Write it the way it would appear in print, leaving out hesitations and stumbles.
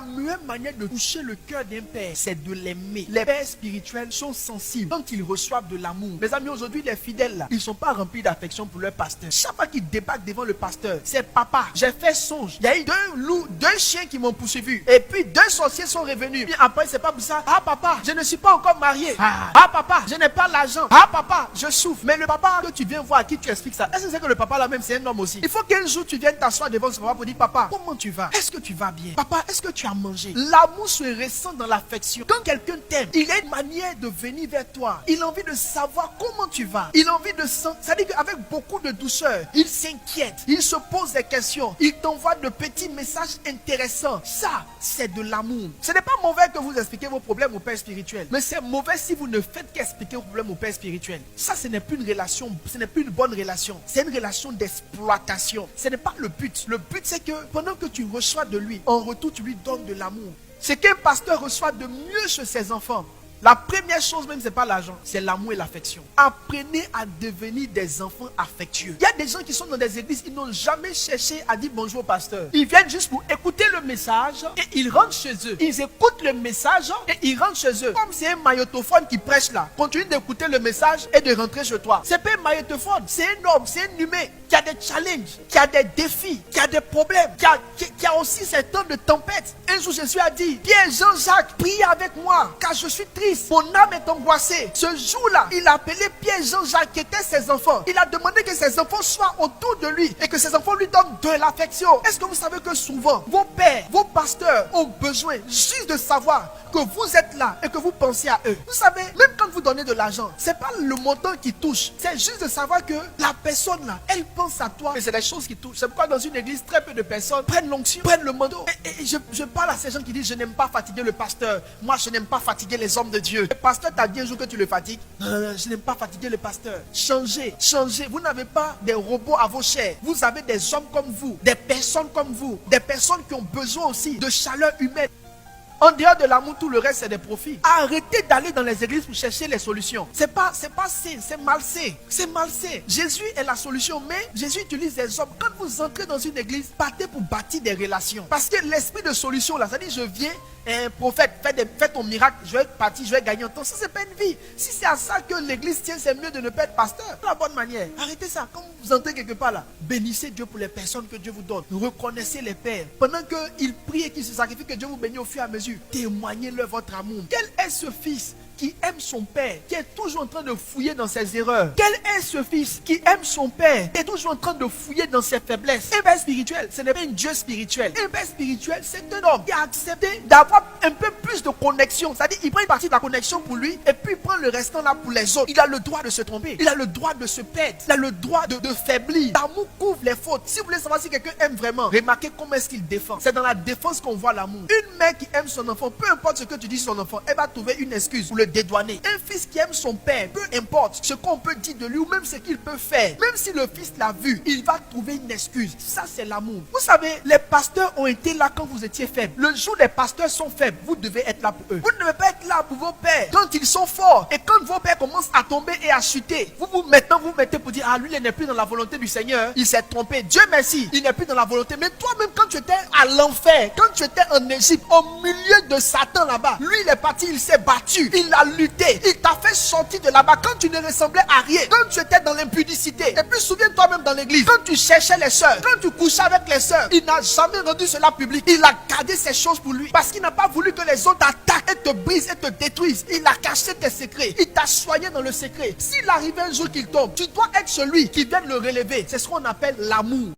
meilleure manière de toucher le cœur d'un père, c'est de l'aimer. Les pères spirituels sont sensibles quand ils reçoivent de l'amour. Mes amis, aujourd'hui, les fidèles là, ils ne sont pas remplis d'affection pour leur pasteur. Chaque fois qu'ils débarquent devant le pasteur, c'est papa. J'ai fait songe. Il y a eu 2 loups, 2 chiens qui m'ont poursuivi. Et puis 2 sorciers sont revenus. Puis après, c'est pas pour ça. Ah papa, je ne suis pas encore marié. Ah papa, je n'ai pas l'argent. Ah papa, je souffre. Mais le papa que tu viens voir, à qui tu expliques ça, est-ce que c'est que le papa là même c'est un homme aussi? Il faut qu'un jour tu viennes t'asseoir devant ce papa pour dire papa, comment tu vas? Est-ce que tu vas bien? Papa, est-ce que tu as mangé? L'amour se ressent dans l'affection. Quand quelqu'un t'aime, il a une manière de venir vers toi. Il a envie de savoir comment tu vas. Il a envie de sentir. Ça dit qu'avec beaucoup de douceur, il s'inquiète. Il se pose des questions. Il t'envoie de petits messages intéressants. Ça, c'est de l'amour. Ce n'est pas mauvais que vous expliquez vos problèmes au père spirituel. Mais c'est mauvais si vous ne faites qu'expliquer vos problèmes au père spirituel. Ça, ce n'est plus une relation. Ce n'est plus une bonne relation. C'est une relation d'exploitation. Ce n'est pas le but. Le but, c'est que pendant que tu reçois de lui, en retour, tu lui donnes de l'amour. Ce qu'un pasteur reçoit de mieux chez ses enfants, la première chose même, c'est pas l'argent, c'est l'amour et l'affection. Apprenez à devenir des enfants affectueux. Il y a des gens qui sont dans des églises, ils n'ont jamais cherché à dire bonjour au pasteur. Ils viennent juste pour écouter le message et ils rentrent chez eux. Ils écoutent le message et ils rentrent chez eux. Comme c'est un magnétophone qui prêche là. Continue d'écouter le message et de rentrer chez toi. C'est pas un magnétophone, c'est un homme, c'est un humain qui a des challenges, qui a des défis, qui a des problèmes, qui a aussi ces temps de tempête. Un jour, Jésus a dit, Pierre, Jean-Jacques, priez avec moi, car je suis triste. Mon âme est angoissée. Ce jour-là, il a appelé Pierre, Jean-Jacques, qui étaient ses enfants. Il a demandé que ses enfants soient autour de lui et que ses enfants lui donnent de l'affection. Est-ce que vous savez que souvent, vos pères, vos pasteurs ont besoin juste de savoir que vous êtes là et que vous pensez à eux. Vous savez, même quand vous donnez de l'argent, c'est pas le montant qui touche. C'est juste de savoir que la personne là, elle pense à toi. Et c'est des choses qui touchent. C'est pourquoi dans une église, très peu de personnes prennent l'onction, prennent le manteau. Et je parle à ces gens qui disent, je n'aime pas fatiguer le pasteur. Moi, je n'aime pas fatiguer les hommes de Dieu. Le pasteur t'a dit un jour que tu le fatigues. Je n'aime pas fatiguer le pasteur. Changez, changez. Vous n'avez pas des robots à vos chairs. Vous avez des hommes comme vous, des personnes comme vous, des personnes qui ont besoin aussi de chaleur humaine. En dehors de l'amour, tout le reste, c'est des profits. Arrêtez d'aller dans les églises pour chercher les solutions. C'est pas sain, c'est malsain. C'est malsain. Jésus est la solution, mais Jésus utilise des hommes. Quand vous entrez dans une église, partez pour bâtir des relations. Parce que l'esprit de solution, là, ça dit, je viens, un prophète, fais ton miracle, je vais partir, je vais gagner en temps. Ça, c'est pas une vie. Si c'est à ça que l'église tient, c'est mieux de ne pas être pasteur. C'est la bonne manière. Arrêtez ça. Quand vous entrez quelque part là, bénissez Dieu pour les personnes que Dieu vous donne. Reconnaissez les pères. Pendant qu'ils prient et qu'ils se sacrifient, que Dieu vous bénisse au fur et à mesure. Témoignez-leur votre amour. Quel est ce fils qui aime son père, qui est toujours en train de fouiller dans ses erreurs? Quel est ce fils qui aime son père, qui est toujours en train de fouiller dans ses faiblesses? Un père spirituel, ce n'est pas un Dieu spirituel. Un père spirituel, c'est un homme qui a accepté d'avoir un peu plus de connexion. C'est-à-dire, il prend une partie de la connexion pour lui et puis il prend le restant là pour les autres. Il a le droit de se tromper. Il a le droit de se perdre. Il a le droit de faiblir. L'amour couvre les fautes. Si vous voulez savoir si quelqu'un aime vraiment, remarquez comment est-ce qu'il défend. C'est dans la défense qu'on voit l'amour. Une mère qui aime son enfant, peu importe ce que tu dis sur son enfant, elle va trouver une excuse pour le dédouaner. Un fils qui aime son père, peu importe ce qu'on peut dire de lui ou même ce qu'il peut faire, même si le fils l'a vu, il va trouver une excuse. Ça, c'est l'amour. Vous savez, les pasteurs ont été là quand vous étiez faible. Le jour où les pasteurs sont faibles, vous devez être là pour eux. Vous ne devez pas être là pour vos pères quand ils sont forts. Et quand vos pères commencent à tomber et à chuter, vous mettez pour dire, ah, lui, il n'est plus dans la volonté du Seigneur. Il s'est trompé. Dieu merci, il n'est plus dans la volonté. Mais toi-même, quand tu étais à l'enfer, quand tu étais en Égypte, au milieu de Satan là-bas, lui, il est parti, il s'est battu, il a lutté, il t'a fait sortir de là-bas quand tu ne ressemblais à rien, quand tu étais dans l'impudicité. Et puis souviens-toi même dans l'église, quand tu cherchais les sœurs, quand tu couchais avec les sœurs, il n'a jamais rendu cela public. Il a gardé ces choses pour lui parce qu'il n'a pas voulu que les autres t'attaquent et te brisent et te détruisent. Il a caché tes secrets, il t'a soigné dans le secret. S'il arrive un jour qu'il tombe, tu dois être celui qui vient le relever. C'est ce qu'on appelle l'amour.